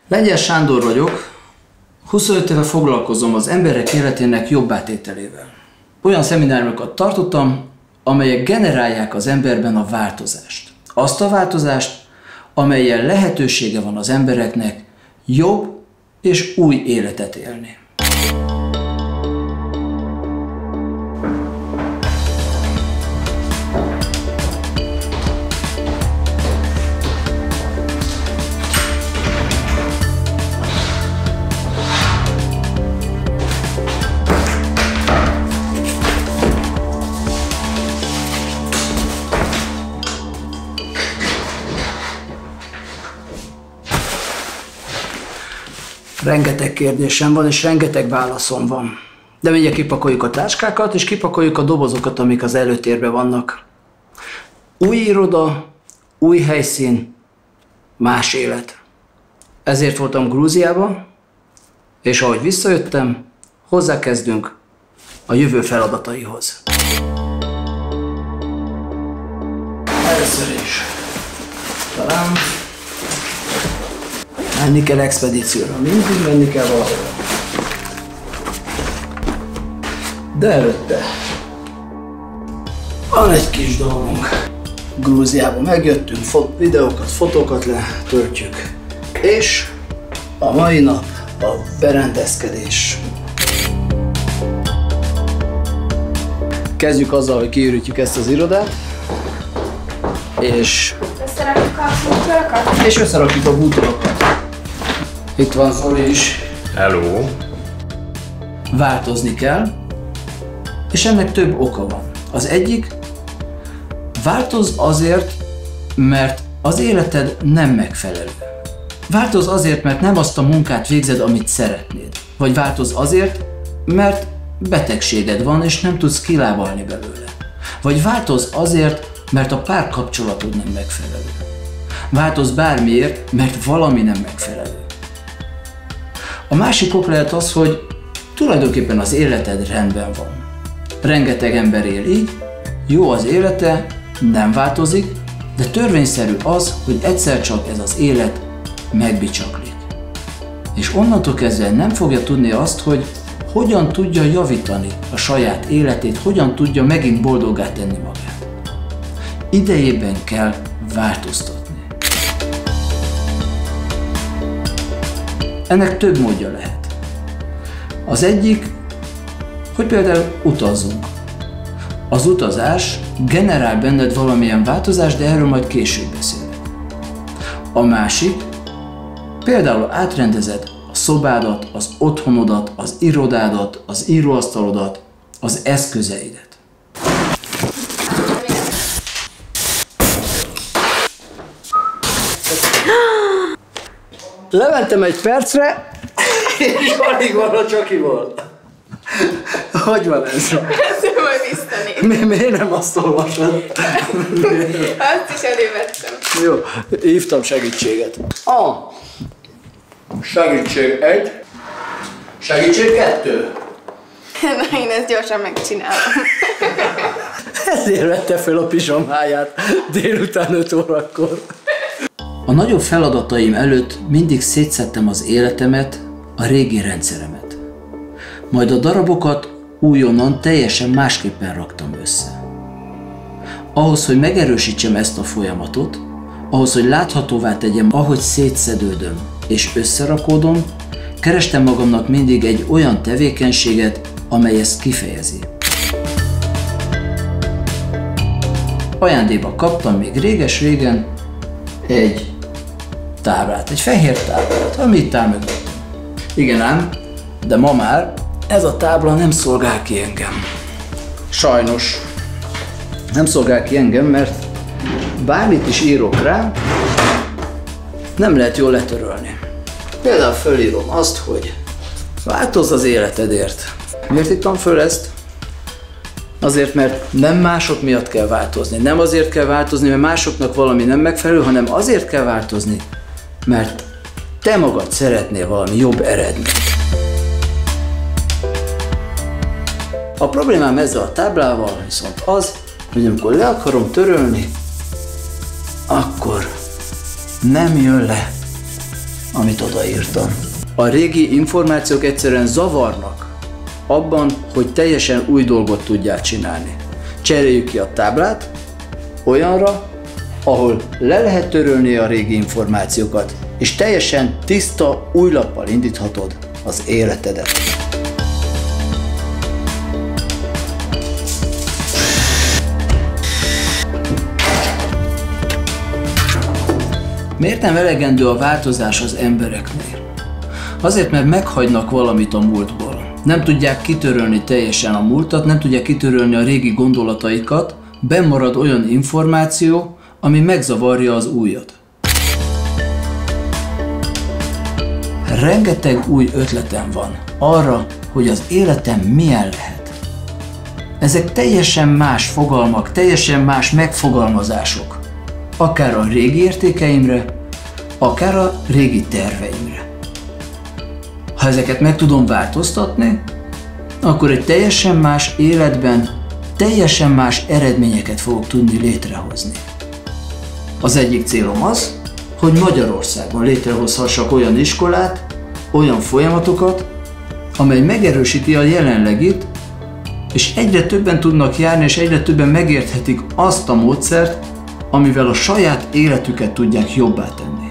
Lengyel Sándor vagyok, 25 éve foglalkozom az emberek életének jobbátételével. Olyan szemináriumokat tartottam, amelyek generálják az emberben a változást. Azt a változást, amellyel lehetősége van az embereknek jobb és új életet élni. Rengeteg kérdésem van, és rengeteg válaszom van. De mindjárt kipakoljuk a táskákat, és kipakoljuk a dobozokat, amik az előtérben vannak. Új iroda, új helyszín, más élet. Ezért voltam Grúziában, és ahogy visszajöttem, hozzákezdünk a jövő feladataihoz. Először is talán menni kell expedícióra, mindig menni kell valahol. De előtte van egy kis dolgunk. Grúziába megjöttünk, videókat, fotókat letöltjük. És a mai nap a berendezkedés. Kezdjük azzal, hogy kiürítjük ezt az irodát. És összerakjuk a bútorokat? És összerakjuk a bútorokat. Itt van Zoli is. Hello! Változni kell, és ennek több oka van. Az egyik, változ azért, mert az életed nem megfelelő. Változ azért, mert nem azt a munkát végzed, amit szeretnéd. Vagy változ azért, mert betegséged van, és nem tudsz kilábalni belőle. Vagy változ azért, mert a párkapcsolatod nem megfelelő. Változ bármiért, mert valami nem megfelelő. A másik ok lehet az, hogy tulajdonképpen az életed rendben van. Rengeteg ember él így, jó az élete, nem változik, de törvényszerű az, hogy egyszer csak ez az élet megbicsaklik. És onnantól kezdve nem fogja tudni azt, hogy hogyan tudja javítani a saját életét, hogyan tudja megint boldoggá tenni magát. Idejében kell változtatni. Ennek több módja lehet. Az egyik, hogy például utazzunk. Az utazás generál benned valamilyen változást, de erről majd később beszélek. A másik, például átrendezed a szobádat, az otthonodat, az irodádat, az íróasztalodat, az eszközeidet. Lementem egy percre, és alig van a csakiból. Hogy van ez? Ezt majd visszanézni. Miért nem azt olvasod? Azt is elővettem. Jó, hívtam segítséget. Segítség 1, segítség 2. Na, én ezt gyorsan megcsinálom. Ezért vette fel a pizsamáját délután 5 órakor. A nagyobb feladataim előtt mindig szétszedtem az életemet, a régi rendszeremet. Majd a darabokat újonnan teljesen másképpen raktam össze. Ahhoz, hogy megerősítsem ezt a folyamatot, ahhoz, hogy láthatóvá tegyem, ahogy szétszedődöm és összerakódom, kerestem magamnak mindig egy olyan tevékenységet, amely ezt kifejezi. Ajándékba kaptam még réges-régen egy táblát, egy fehér táblát, ami itt áll mögöttem. Igen ám, de ma már ez a tábla nem szolgál ki engem. Sajnos nem szolgál ki engem, mert bármit is írok rá, nem lehet jól letörölni. Például fölírom azt, hogy változz az életedért. Miért írtam föl ezt? Azért, mert nem mások miatt kell változni. Nem azért kell változni, mert másoknak valami nem megfelelő, hanem azért kell változni, mert te magad szeretnél valami jobb eredményt. A problémám ezzel a táblával viszont az, hogy amikor le akarom törölni, akkor nem jön le amit odaírtam. A régi információk egyszerűen zavarnak abban, hogy teljesen új dolgot tudják csinálni. Cseréljük ki a táblát olyanra, ahol le lehet törölni a régi információkat, és teljesen tiszta, új lappal indíthatod az életedet. Miért nem elegendő a változás az embereknél? Azért, mert meghagynak valamit a múltból. Nem tudják kitörölni teljesen a múltat, nem tudják kitörölni a régi gondolataikat, benn marad olyan információ, ami megzavarja az újat. Rengeteg új ötletem van arra, hogy az életem milyen lehet. Ezek teljesen más fogalmak, teljesen más megfogalmazások. Akár a régi értékeimre, akár a régi terveimre. Ha ezeket meg tudom változtatni, akkor egy teljesen más életben, teljesen más eredményeket fogok tudni létrehozni. Az egyik célom az, hogy Magyarországon létrehozhassak olyan iskolát, olyan folyamatokat, amely megerősíti a jelenlegit, és egyre többen tudnak járni, és egyre többen megérthetik azt a módszert, amivel a saját életüket tudják jobbá tenni.